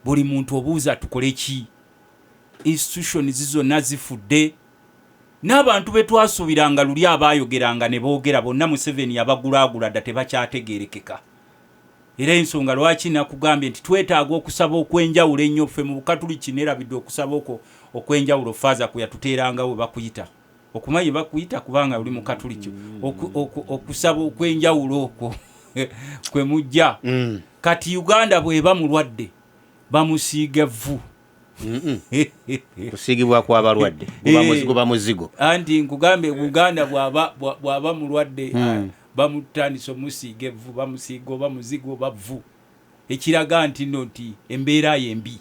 buli muntu obuuza tukole ki institutions zonna zifudde n'abantu betwasuubiranga luli abaayogeranga ne boogera bonna Museveni yabagulaagula dda tebakyategeerekeka era ensonga lwaki nakugambye nti twetaaga okusaba okwenjawulo ennyo ffe mu Bukatuliki neerabidde okusaba okwenjawulo faaza kwe yatuteeranga we bakuyita okumanyi bakuyita kubanga uli mu Katuliki okusaba okwenjawulo okwo kwe mujja kati Uganda bweba mulwadde bamusiige vvu kusiigibwa kw'abalwadde guba muzigo anti nkugambe Uganda bwaba mulwadde bamutandisa omusiige evvu bamusiiga oba muzigo oba vvu ekiraga nti nno nti embeera yembi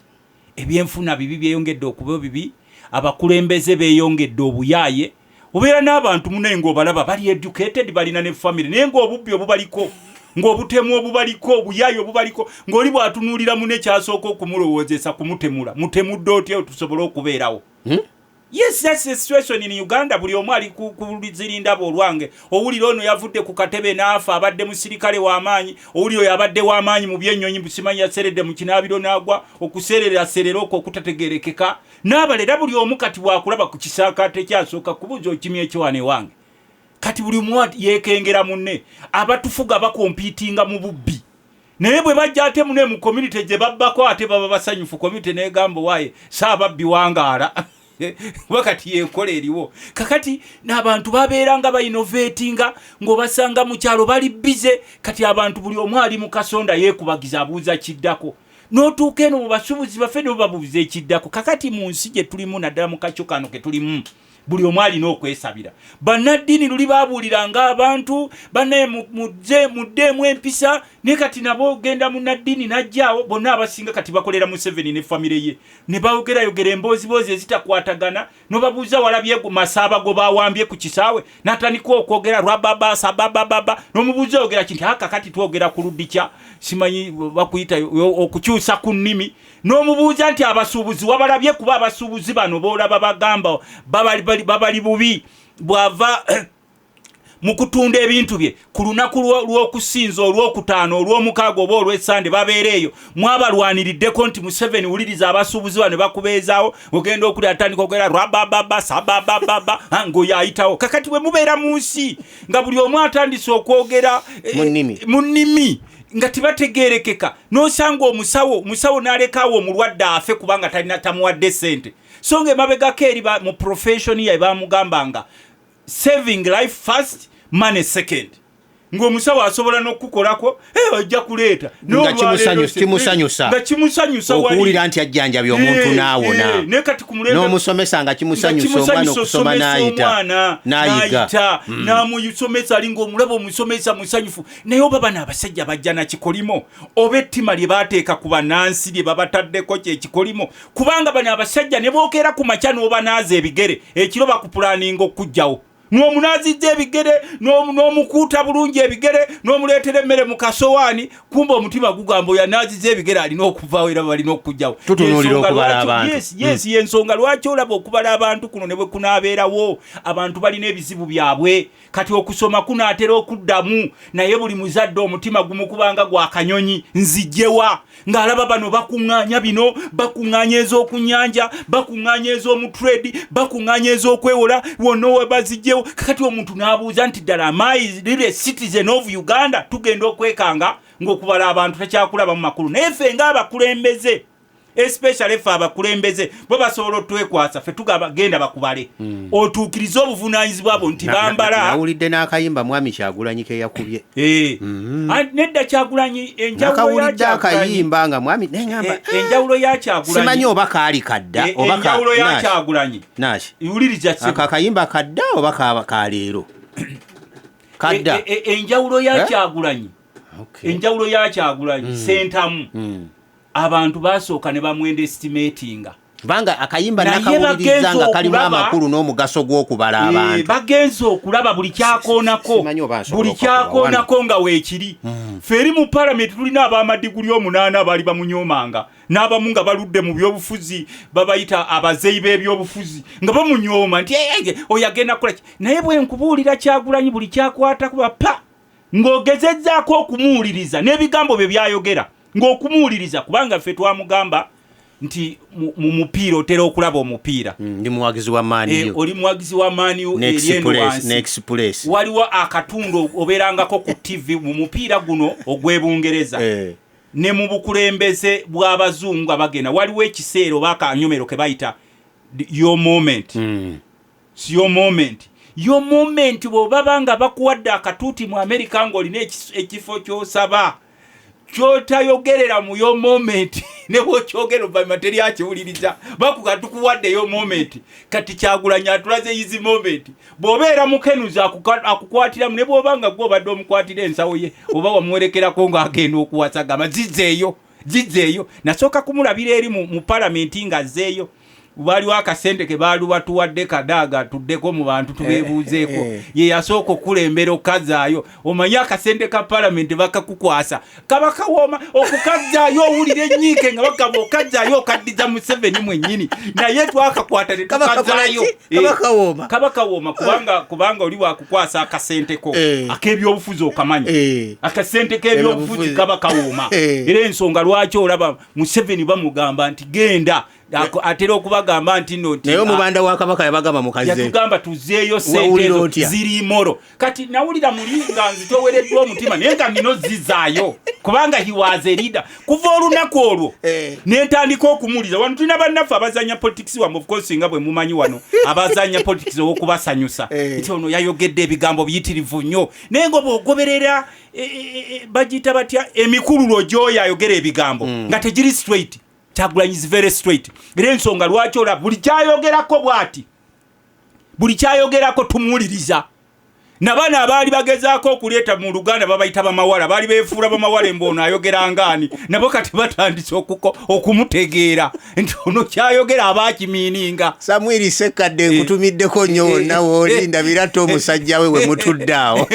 ebyenfuna bibi byeyongedde okuba bibi abakulembeze beeyongedde obuyaaye obeera n'abantu munengo obalaba bali educated balina ne family naye ng'obubbi obubaliko ng'obutemu obubaliko obuyaaye obubaliko ng'oli bwatunuulira mune kyasooka okumulowoozesa kumutemula mutemudde otya tusobole okubeerawo Yes, that's the situation in Uganda. Buli omu ali kuzirinda bolwange. Owulira ono yavudde ku katebe n'afa abadde musirikale w'amaanyi. Owulira yabadde w'amaanyi mu byennyonyi busimanyi yaseredde mu kinaabiro n'agwa okuserera okwo okutategeerekeka. N'abalera buli omu kati bwakulaba ku kisaakaate kyasooka kubuuza okimye ekiwane wange. Kati buli omu yeekengera munne. Abatufuga bakompiitinga mu bubbi. Naye bwe bajja ate mune mu community gye babbako ate baba basanyufu community n'egamba waaye saababbi wangaala. Wakati yekola eriwo kakati n'abantu babeeranga bainnovatinga ng'obasanga mu kyalo bali bize kati abantu buli omu ali mu kasonda yeekubagiza abuuza kiddako n'otuuka eno mu basuubuzi baffe ne babuuza ekiddako kakati mu nsi gye tulimu naddala mu kacyo kano ke tulimu buli omu alina okwesabira bannaddiini luli baabuuliranga abantu bannaye muddeemu empisa naye kati nabo genda munnaddiini najjaawo bonna abasinga kati bakolera Museveni ne famire ye ne bayogerayogera emboozi ezitakwatagana n'obabuuza walabye masaaba go baawambye ku kisaawe n'atandika okwogera lwababa sabababa n'omubuuza oyogera kinti kati twogera ku luddikya simanyi bakuyita okukyusa ku nnimi n'omubuuza nti abasuubuzi wabalabye kuba abasuubuzi bano boolaba bagamba babali bubi bwava mu kutunda ebintu bye ku lunaku lw'okusinza olw'okutaano olw'omukaaga oba olw'essande babeereeyo mwabalwaniriddeko nti Museveni wuliriza abasuubuzi bano bakubeezaawo ogenda okuli atandika okwera lwabababa sabababa ng'oyo ayitawo kakati bwe mubeera mu nsi nga buli omu atandise okwogera mu nnimi nga tibategeerekeka n'osanga omusawo n'alekaawo omulwadde afe kubanga talina tamuwadde ssente so ng'emabegako eri mu profession ye baamugambanga saving life first money second ng'omusawo asobola n'okukolako ojja kuleeta nga kimusanyusa okuwulira nti ajjanjabye omuntu n'awona n'omusomesa nga kimusanyusa omwana okusoma n'ayiga n'amusomesa ali ng'omulaba omusomesa musanyufu naye oba bano abasajja bajja na kikolimo oba ettima lye baateeka ku bannansi lye babataddeko kyekikolimo kubanga bano abasajja ne bookera ku makya n'obanaaza ebigere ekiro bakupulaninga okujjawo n'omunazizza ebigere n'omukuuta bulungi ebigere n'omuleetera emmere mu kasowaani kumba omutima gugamba oyo anazizza ebigere alina okuvaawo era balina okujjawo tutunuulira okubala abantu yes yensonga lwaki olaba okubala abantu kuno ne bwe kunaabeerawo abantu balina ebizibu byabwe kati okusoma kunaatera okuddamu naye buli muzadde omutima gumukubanga gwakanyonyi nzijjewa ng'alaba bano bakuŋŋaanya bino bakuŋŋaanya ez'okunyanja bakuŋŋaanya ez'omutrade bakuŋŋaanya ez'okwewola wonna we bazijjewo kakati omuntu n'abuuza nti ddala amayi lile citizen of Uganda tugenda okwekanga ng'okubala abantu takyakulaba mu makulu naye ffe ng'abakulembeze especially ffe abakulembeze bo basobola otwekwasa ffe tugamba genda bakubale otuukiriza obuvunaanyizibwa abo nti bambala nawulidde n'akayimba mwami Kyagulanyi ke yakubye nedda Kyagulanyi akayimba nga mwami neŋŋamba enjawulo ya Kyagulanyi simanyi oba kaali kadda oba enjawulo ya Kyagulanyi wuliriza akayimba kadda oba kaleero kadda enjawulo ya Kyagulanyi enjawulo ya Kyagulanyi sentamu abantu basooka ne bamwenda estimatinga kubanga akayimba nakawuliriza nga kalimu amakulu n'omugaso gw'okubala abantu bagenza okulaba buli kyakoonako nga weekiri feri mu palamenti tulina ab'amadiguli 8 abaali bamunyoomanga n'abamu nga baludde mu byobufuzi babayita abazeyi b'ebyobufuzi nga bamunyooma nti oyo agenda kukola ki naye bwe nkubuulira Kyagulanyi buli kyakwata kuba pa ng'ogezezzaako okumuwuliriza n'ebigambo bye byayogera ng'okumuwuliriza kubanga ffe twamugamba nti mu mupiira otera okulaba omupiira ndi muwagizi wa Mani oli muwagizi wa Mani next place waliwo akatundu obeerangako ku TV mu mupiira guno ogw'Ebungereza ne mu bukulembeze bw'abazungu abagenda waliwo ekiseera oba akanyomero ke bayita your moment your moment bw'obaba nga bakuwadde akatuuti mu Amerika ng'olina ekifo ky'osaba kyotayogerera mu yo moment ne bwokyogera oluvannyuma teri akiwuliriza bakugatukuwadde yo moment kati Kyagulanyi atulaze easy moment bw'obeera mukenuzi akukwatiramu ne bw'oba nga gw'obadde omukwatira ensawo ye oba wamuwerekerako ng'agenda okuwasagama zizzeeyo nasooka kumulabira eri mu palamenti nga azzeeyo waliwo akasente ke baali batuwadde kadaaga tuddeko mu bantu tubeebuuzeeko ye yasooka okulembera okukazaayo omanye akasente ka palamenti bakakukwasa kaba kawooma okukazaayo owulira ennyiike nga bakaba okazaayo okaddiza Museveni mwennyini naye twakakwata ne tukazaayo kaba kawooma kubanga oli wakukwasa akasenteko ak'ebyobufuzi okamanya akasente k'ebyobufuzi kaba kawooma era ensonga lwaki olaba Museveni bamugamba nti genda atera okubagamba nti no naye omubanda wa Kabaka yabagamba mukazi yatugamba tuzeeyo sente ziri moro kati nawulira mulinga nzitowereddwa omutima naye nga nino zizaayo kubanga he was a leader kuva olunaku olwo nentandika okumuwuliriza wano tulina bannaffe abazanya politics wamwe of course nga bwe mumanyi wano abazanya politics ow'okubasanyusa nti ono yayogedde ebigambo biyitirivu nnyo naye nga bw'ogoberera bagiyita batya emikululo gy'oyo ayogera ebigambo nga tegiri straight Kyagulanyi is very straight. Era ensonga lwaki olaba buli kyayogerako bw'ati buli kyayogerako tumuwuliriza nabana abaali bagezaako okuleeta mu Luganda babayita bamawala baali beefuula bamawala emboono ayogera ngaani nabo kati batandise okumutegeera nti ono kyayogera abaakimiininga Samwiri Sekadde nkutumiddeko nnyo nawe olinda birato omusajja we mutudde awo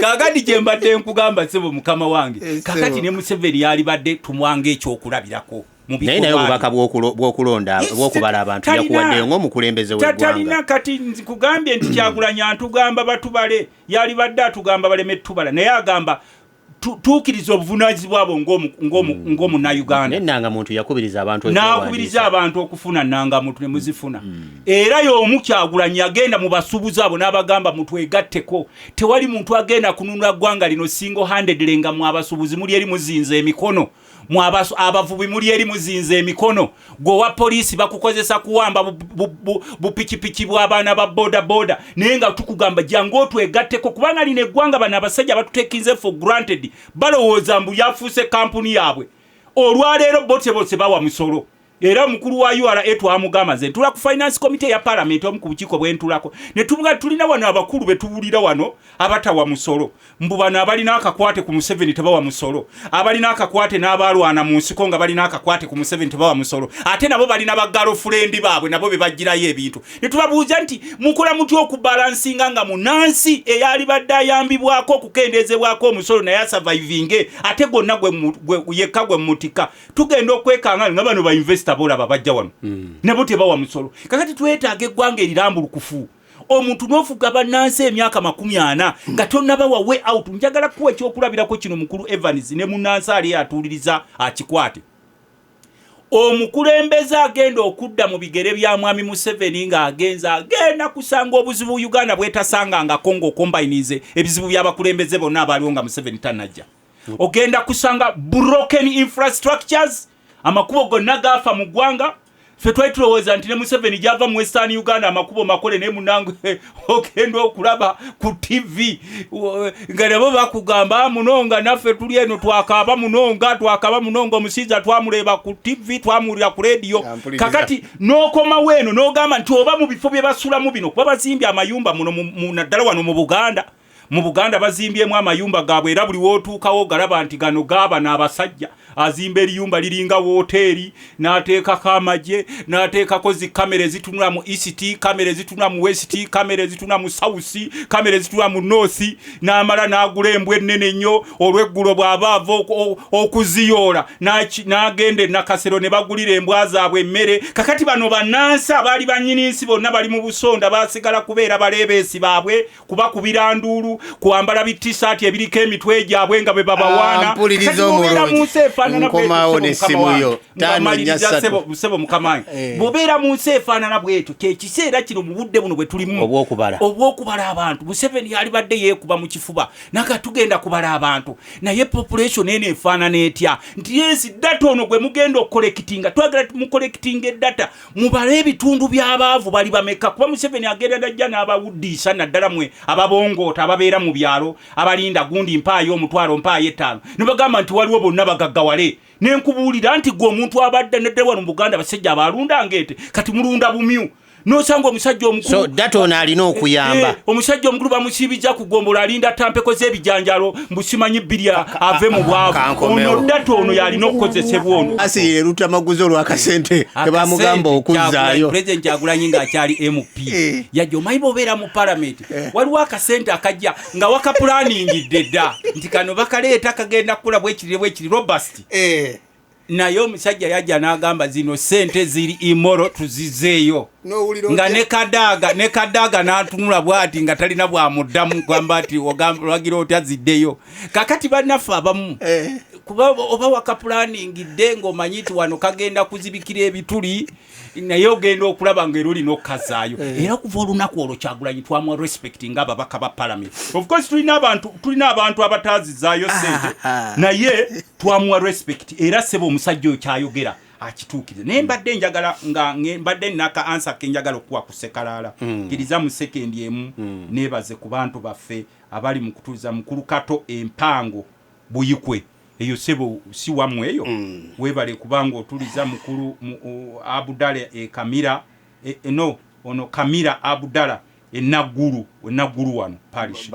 kaakati gye mbadde nkugamba ssebo mukama wange kaakati ne Museveni yali badde tumwanga ekyokulabirako naye obubaka bw'okulonda bw'okubala abantu yakuwaddeyo ng'omukulembeze w'eggwanga talina kati nkugambye nti Kyagulanyi atugamba batubale yali badde atugamba baleme tubala naye agamba tuukiriza obuvunaanyizibwa bwo ng'omunnayuganda n'ennangamuntu yakubiriza abantu okufuna nnangamuntu ne muzifuna era y'omu Kyagulanyi yagenda mu basuubuzi abo n'abagamba mutwegatteko tewali muntu agenda kununula ggwanga lino single handedly nga mu abasuubuzi muli eri muzinze emikono abavubi muli eri muzinze emikono gwe poliisi bakukozesa kuwamba bupikipiki bw'abaana ba boda naye nga tukugamba jangu otwegatteko kubanga lino eggwanga bano abasajja batutekinze for granted balowooza mbu yafuuse kampuni yaabwe olwaleero bose bawa musolo era mukulu wa URA twamugamba nze ntula ku finance committee ya parliament omu ku bukiiko bw'entulako ne tumuga tulina wano abakulu betubulira wano abatawa musolo mbu bano abalina akakwate ku Museveni tebawa musolo abalina akakwate n'abalwana mu nsiko nga balina akakwate ku Museveni tebawa musolo ate nabo balina bagalo friend baabwe nabo bebagirayo ebintu ne tubabuuza nti mukola mutya okubalansinga nga munansi eyali badde ayambibwako okukendezebwako omusolo naye surviving ate gonna yekka gwe mutika tugenda okwekanga nga bano ba investor bolaba bajja wano nabo tebawa musolo kakati twetaaga eggwanga erirambulukufu omuntu n'ofuga bannansi emyaka 40 nga tonnabawa way out njagala kuwa ekyokulabirako kino mukulu Evans ne munnansi ali atuuliriza akikwate omukulembeze agenda okudda mu bigere bya mwami Museveni agenda kusanga obuzibu Uganda bwetasanga nga Congo combinize ebizibu by'abakulembeze bonna abaliwo nga Museveni tanajja ogenda kusanga broken infrastructures amakubo gonna gafa mu ggwanga ffe twali tulowooza nti ne Museveni gyava mu Western Uganda amakubo makole naye munange ogenda okulaba ku TV nga nabo bakugamba munonga naffe tuli eno twakaaba munonga omusiza twamuleba ku TV twamuwulira ku radio kakati n'okoma weeno n'ogamba nti oba mu bifo bye basulamu bino kuba bazimbye amayumba muno naddala wano mu Buganda bazimbyemu amayumba gaabwe era buli wootuukawo galaba nti gano gaaba n'abasajja azimba eriyumba liringa wooteri n'ateekako amagye n'ateekako zi kamera ezitunula mu East, kamera ezitunula mu West, kamera ezitunula mu South, kamera ezitunula mu North, n'amala n'agula embwa ennene ennyo olw'eggulo bw'aba ava okuziyoola n'agenda e Nakasero ne bagulira embwa zaabwe emmere. Kakati bano bannansi abaali bannyini nsi bonna bali mu busonda baasigala kubeera baleebeesi baabwe kubakubira nduulu kwambala bi-t-shirt ebiriko emitwe gyabwe nga bwe babawaana. Nkomawo n'essimu yo sebo mukamanyi bobeera mu nsi efaanana bwetu kyekiseera kino mu budde buno bwe tulimu obw'okubala abantu. Museveni yali badde yeekuba mu kifuba naga tugenda kubala abantu naye population eno efaanana etya nti yensi data ono gwe mugenda okukolekitinga twagala mukolekitinga eddata mubale ebitundu by'abaavu bali bameka kuba Museveni agenda najja n'abawuddiisa naddala mwe ababongoota ababeera mu byalo abalinda gundi mpaayo omutwalo mpaayo 5 ne bagamba nti waliwo bonna bagaggawale nenkubuulira nti gwe omuntu abadde nedde wano mu Buganda basajja abalunda ngete kati mulunda bumyu nosanga omusajja omukulu so data ono alina okuyamba omusajja omukulu bamusiibijja ku gombola alinda tampeko z'ebijanjalo mbusimanyi bbirya ave mu bwavu ono data ono yalina okukozesebwa ono asiyire lutamaguzi olw'akasente kebamugamba okuzzaayo President Kyagulanyi ng'akyali MP yajja omanyi bobeera mu Parliament waliwo akasente akajja nga wakapulanningidde dda nti kano bakaleeta kagenda kukula bwekiri robust naye omusajja yajja n'agamba zino sente ziri imoro tuzizeeyo nga ne kadaaga n'atunula bw'ati nga talina bwamuddamu kwamba ati olagira otya ziddeyo kakati bannaffe abamu kuba oba wakapulanningidde ng'omanyi nti wano kagenda kuzibikira ebituli naye ogenda okulaba ng'era olina okukazaayo era kuva olunaku olwo Kyagulanyi twamuwa respect ng'ababaka ba Parliament. Of course tulina abantu abataazizaayo sente naye twamuwa respect era sebo omusajja oyo kyayogera akituukiriza naye mbadde njagala nga mbadde naka answer ke njagala okuwa ku Ssekalaala kiriza mu sekendi emu neebaze ku bantu baffe abali mu kutuuza mukulu Kato Empango Buyikwe eyo sebo si wamwe eyo webale kubanga otuliza mukulu Abudala Kamira ono Kamira Abudala Enaggulu wano parish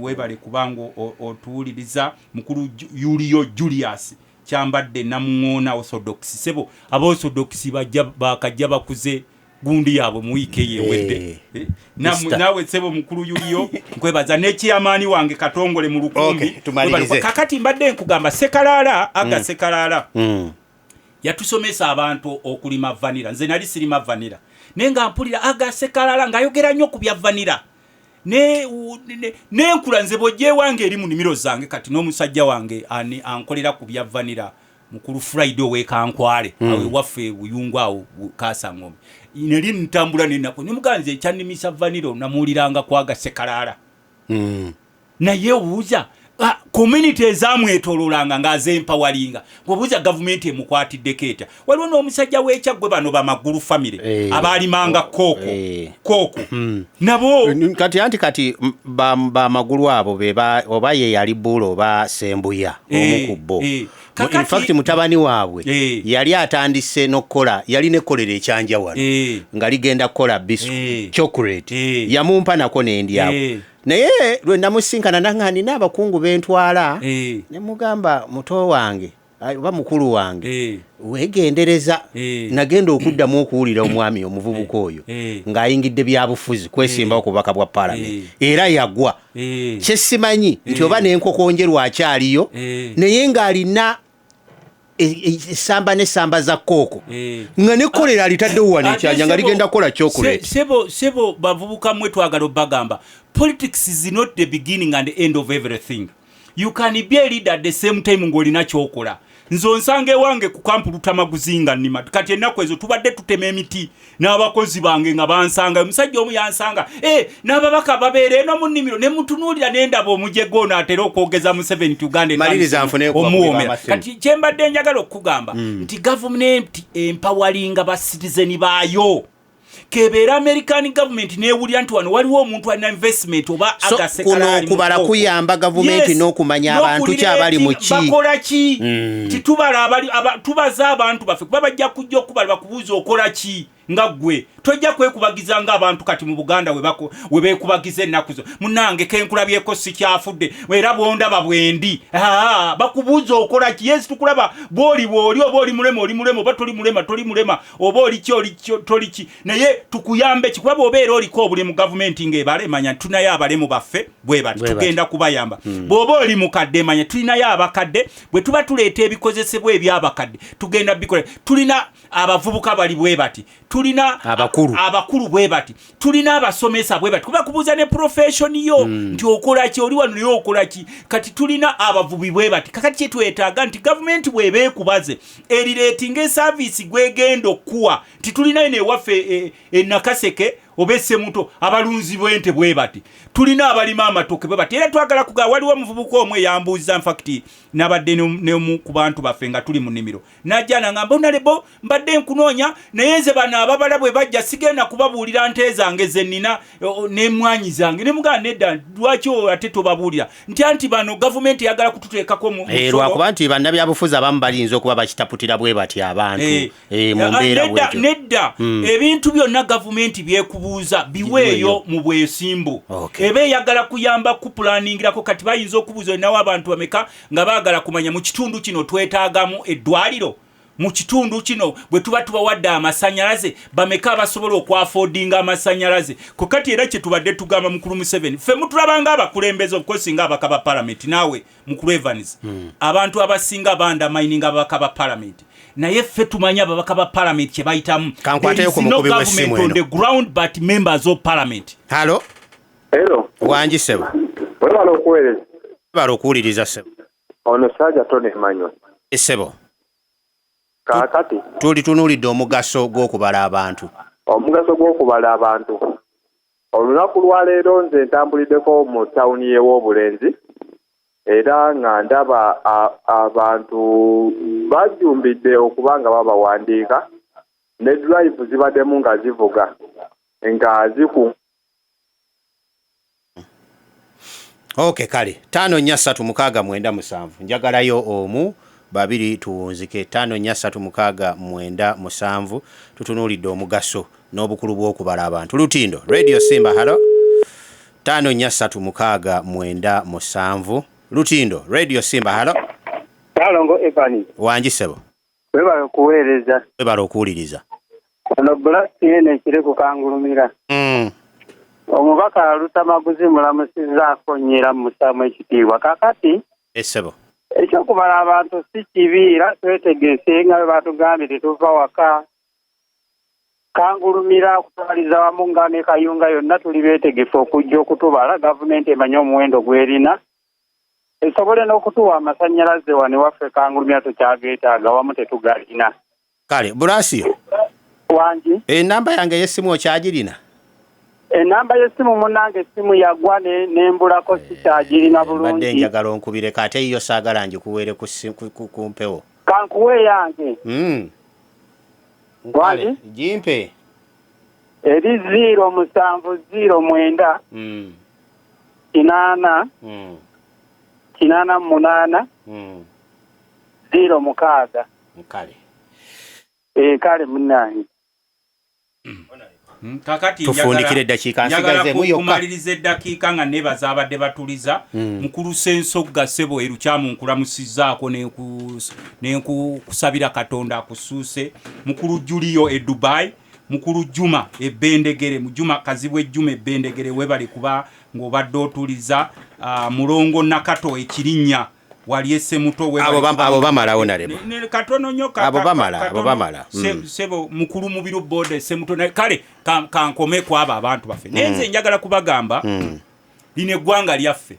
webale kubanga otuuliriza mukulu Julio Julius kyambadde namuŋoona Orthodox sebo Orthodox bakajja bakuze gundi yaabwe mu wiiki yewedde nawe sebo mukulu Julio nkwebaza n'ekiyamaani wange Katongole mu Lukumbi kakati mbadde nkugamba Ssekalaala yatusomesa abantu okulima vanira nze nali sirima vanira naye nga mpulira Ssekalaala ng'ayogera nnyo ku bya vanira nenkula nze bojje wange eri mu nimiro zange kati n'omusajja wange ankolera ku bya vanira mukulu Friday owekankwale awe waffe buyungu awo Kasangombe nali ntambula nenako nimuganze ekyanimisa vanira namuuliranga kwaga Ssekalaala naye obuuza community ezamwetololanga ng'azempowalinga bw'obuuza gavumenti emukwatiddeko etya waliwo n'omusajja w'ekyaggwe bano bamagulu famire abaalimanga kooko nabo kati bamagulu abo oba ye yali Bulo oba Sembuya omukubbo in fact mutabani waabwe yali atandise n'okkola yali nekolera ekyanja wano nga ligenda kukola biscuit chocolate yamumpa nako n'endyawo naye lwe namusinkana nangani n'abakungu bentwala ne mugamba muto wange oba mukulu wange wegendereza nagenda okuddamu okuwulira omwami omuvubuka oyo ng'ayingidde byabufuzi kwesimba okubaka bwa Parliament era yagwa kyesimanyi nti oba n'enkokonjerwa akyaliyo naye ng'alina esamba za kooko nga nekolera alitaddewo wano ekyanja nga ligenda kukola chocolate sebo bavubuka mwe twagala obbagamba politics is not the beginning and the end of everything. you can be a leader at the same time ng'olina kyokola. Nzo nsange wange ku kampu Lutamaguzinga nnima kati ennaku ezo tubadde tutema emiti n'abakozi bange nga bansanga omusajja omu yansanga n'ababaka babeera eno mu nnimiro ne mutunuulira n'endaba omujego n'atera okwogeza mu 7 Uganda omuwomera kati kyembadde njagala okugamba nti gavumenti empawalinga ba citizen baayo kebeera American government neewulira nti wano waliwo omuntu alina investment oba agasekalali kubala kuyamba government n'okumanya abantu kyabali mu ki bakola ki titubala tubaza abantu baffe kuba bajja kujja okubala bakubuuza okola ki nga gwe tojja kwekubagiza nga abantu kati mu Buganda we beekubagiza ennaku zo munange kenkulabyeko si kyafudde era bwondaba bwendi bakubuuza okola ki yes tukulaba bwoli oba oli mulema oba toli mulema oba oli toli ki naye tukuyambe kikuba obeera oliko obuli mu gavumenti ng'ebala emanya tunayo abalemu baffe bwe bati tugenda kubayamba bw'oba oli mukadde emanya tulinayo abakadde bwe tuba tuleeta ebikozesebwa ebyabakadde tugenda bikola tulina abavubuka bali bwe bati tulina abakulu bwe bati tulina abasomesa bwe bati kuba kubuuza ne profession yo nti okola ki oli wano naye okola ki kati tulina abavubi bwe bati kakati kyetwetaaga nti gavumenti bw'ebeekubaze erireetinga service gwegenda okuwa nti tulinayo newaffe Nakaseke obese muto abalunzi bwente bwe bati tulina abalima amatoke bwe bati era twagala kuga waliwo muvubuko omwe yambuuza in fact nabadde ne ku bantu baffe nga tuli mu nnimiro najjana ngamba onalebo mbadde nkunoonya naye nze bano ababala bwe bajja sigenda kubabuulira nte zange zennina n'emmwanyi zange ne mugana nedda lwaki ate tobabuulira nti bano gavumenti yagala kututeekako lwakuba nti bannabyabufuzi abamu balinza okuba bakitaputira bwe bati abantu mu mbeera bwetyo nedda ebintu byonna gavumenti byekubuuza biweeyo mu bwesimbu ebe eyagala kuyamba kuplaningirako kati bayinza okubuuza nawo abantu bameka nga baagala kumanya mu kitundu kino twetaagamu eddwaliro mu kitundu kino bwe tuba tubawadde amasanyalaze bameka abasobola okwafoodinga amasanyalaze kokati era kye tubadde tugamba mukulu Museveni ffe mutulabanga abakulembeze okukosinga abaka ba parliament naawe mukulu Evans abantu abasinga bandamining abaka ba parliament naye ffe tumanya ababaka ba parliament kye bayitamu kankwateyo ku mukubi w'essimu eno on the ground but members of parliament. Hello wangi sebo balo okuwuliriza sebo ono Sajja Tony Emmanuel sebo kakati tuli tunuulidde omugaso gw'okubala abantu olunaku lwaleero nze ntambuliddeko mu tawuni y'Obulenzi era nga ndaba abantu bajumbidde okuba nga babawandiika ne drive zibaddemu nga zivuga nga ziku Okay kale 54369 njagalayo omu babiri tuwunzike 54369 tutunuulidde omugaso n'obukulu bw'okubala abantu Lutindo Radio Simba halo 54369 Lutindo Radio Simba halo Kalongo Evani wangi sebo webala okuwuliriza ono Blast yene kire kukangulumira omubaka Lutamaguzi mulamusizaako nnyera mu ssaamu ekitiibwa kakati esebo ekyokubala abantu si kibi era twetegese nga bwe batugambye tetuva waka kangulumira kutwaliza wamu nga ne Kayunga yonna tuli beetegefu okujja okutubala gavumenti emanyi omuwendo gw'erina esobole n'okutuwa amasannyalaze wano waffe kangulumira tukyageetaaga wamu tetugalina kale Burasio wangi enamba yange y'essimu okyagirina enamba y'essimu munnange essimu yagwa nembulako sikyagirina bulungi badde njagala onkubire kate iyo saagala njikuweere ku mpewo kankuwe yange Wale jimpe eri 07009 kinana kinana munana 06 mkale kale munanyi kakati tufundikire dakika nsigaze mu yokka kumaliriza eddakiika nga nebaza abadde batuliza mukulu Sensogga Ssebo erukyamu nkulamusizaako n'enkusabira Katonda akusuuse mukulu Julio e Dubai mukulu Juma ebbendegere mujuma kazibwe Juma ebbendegere webali kuba ng'obadde otuliza mulongo Nakato ekirinnya wali esse muto we abo bamalawo nalebo katono nyoka abo bamala sebo mukulu mubiru bode se muto kale kankome kwaba abantu baffe nenze njagala kubagamba line gwanga lyaffe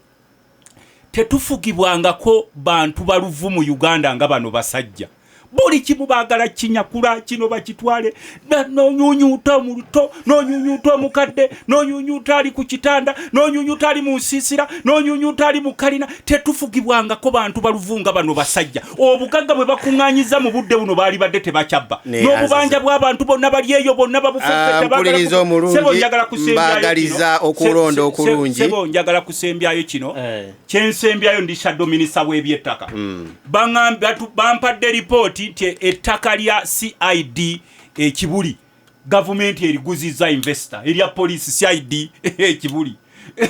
tetufugibwangako bantu baluvu mu Uganda nga bano basajja buli kimu baagala kinyakula kino bakitwale n'onyunyuuta mu luto n'onyunyuuta omukadde n'onyunyuuta ali ku kitanda n'onyunyuuta ali mu nsiisira n'onyunyuuta ali mu kalina tetufugibwangako bantu baluvu nga bano basajja obugagga bwe bakuŋŋaanyiza mu budde buno baali badde tebakyabba n'obubanja bw'abantu bonna bali eyo bonna mpuliriza omulungi mbaagaliza okulonda okulungi sebo njagala kusembyayo kino kyensembyayo ndi shadow minister w'ebyettaka bampadde report nti ettaka lya CID ekibuli gavumenti eriguzizza investor erya police CID ekibuli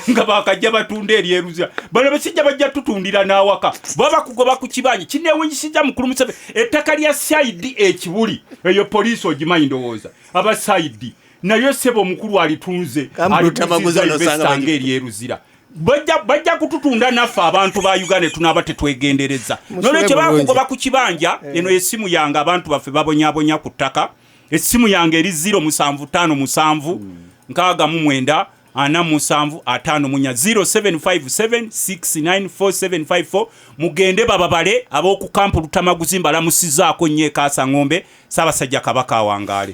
nga bakajja batunda eryeruzira bano basijja bajja tutundira n'awaka baba kugoba ku kibanja kineewunyisizza mukulu Museveni ettaka lya CID ekibuli eyo police ogimanyi ndowooza aba CID nayo sebo omukulu alitunze aliguzizza investor ng'eryeruzira bajja kututunda naffe abantu ba Uganda tunaaba tetwegendereza nolwekyo bakugoba ku kibanja eno essimu yange abantu baffe babonyabonya ku ttaka essimu yange eri 0757 69 47 0757694754 mugende bababale ab'oku kampu Lutamaguzi mbalamusizaako nnyo Kaasa Ng'ombe Ssaabasajja Kabaka awangaale.